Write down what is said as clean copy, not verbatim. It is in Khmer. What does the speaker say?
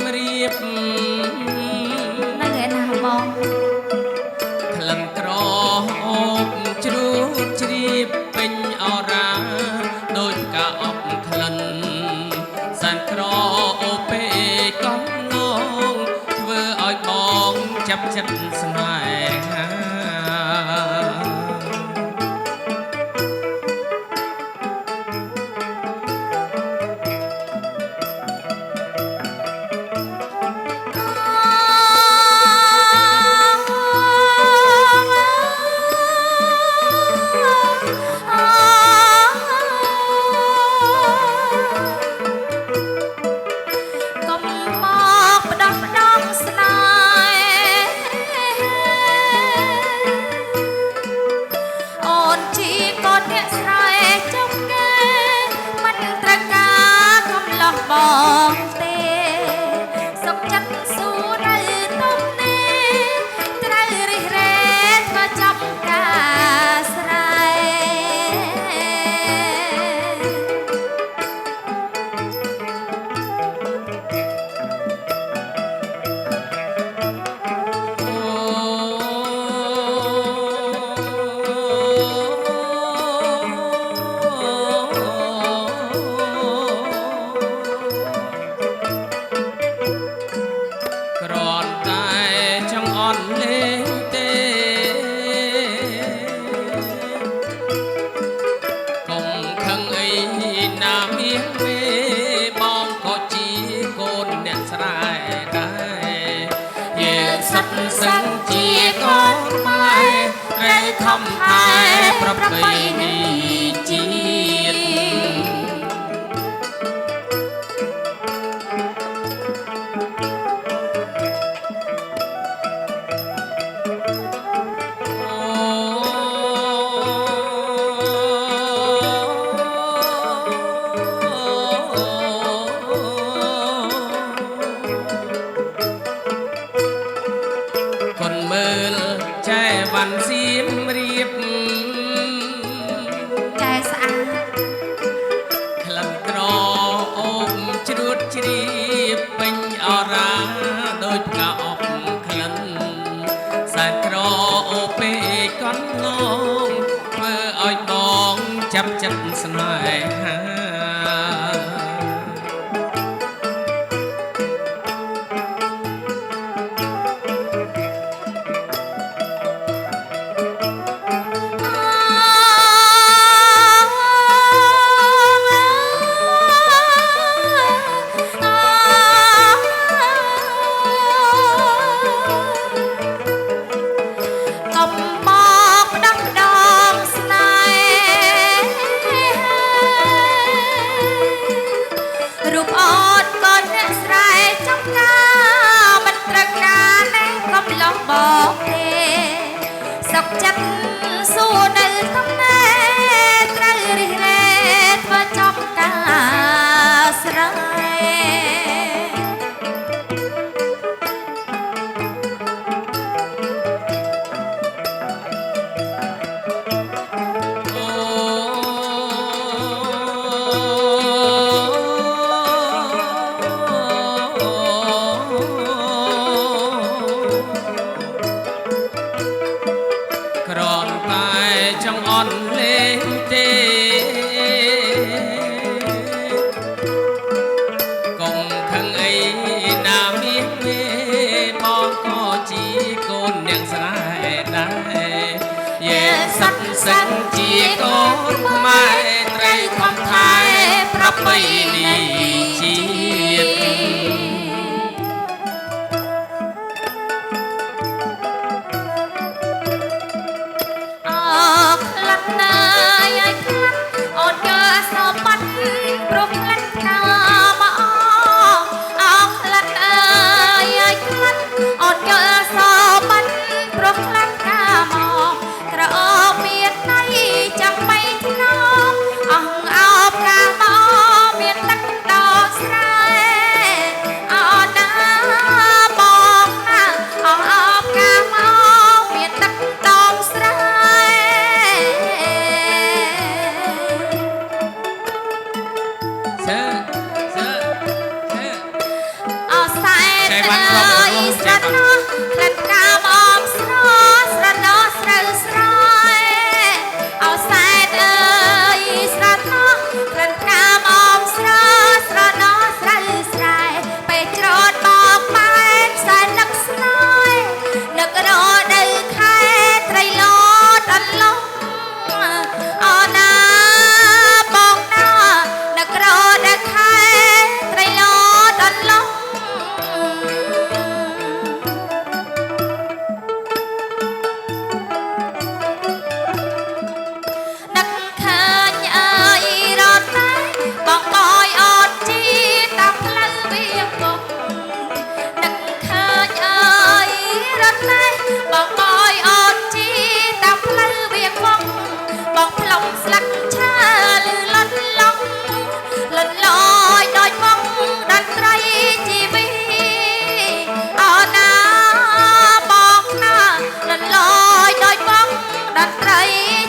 មរៀបនៅឯណាបងក្លិនក្រអូបជ្រួតជ្រាបពេញអរាដូចកាអប់ក្លិនសានក្រអូពេកំងងធ្វើឲ្យបងចាប់ចិត្តស្នេហាបងទេសុខចិត្តសួរនៅទុំនេះត្រូវរិះរែធ្វើចំការស្រែលេងទេកុំខឹងអីណាមានមេបងក៏ជាកូនអ្នកស្រែដែរយើងសុទ្ធសឹងជាកូនខ្មែរត្រូវខំថែប្រពៃណីជាតិមើលចែវ៉ាន់សៀមរៀបចែស្អាតក្លិនក្រអូបជ្រួតជ្រាបពេញអរាដូចផ្កាអប់ក្លិនសែនក្រអូពេកកន់ងងធ្វើឲ្យបងចាប់ចិត្តស្នេហាបងទេសុខចិត្តសួរនៅទំនេរត្រូវរិះរែធ្វើចំការស្រែក្រនតែចង់អន់លេងទេកុំខឹងអីណាមានមេបងក៏ជាកូនអ្នកស្រែដែរយើងសុទ្ធសឹងជាកូនខ្មែរត្រូវខំថែប្រពៃណីជាតិសើ ត្រី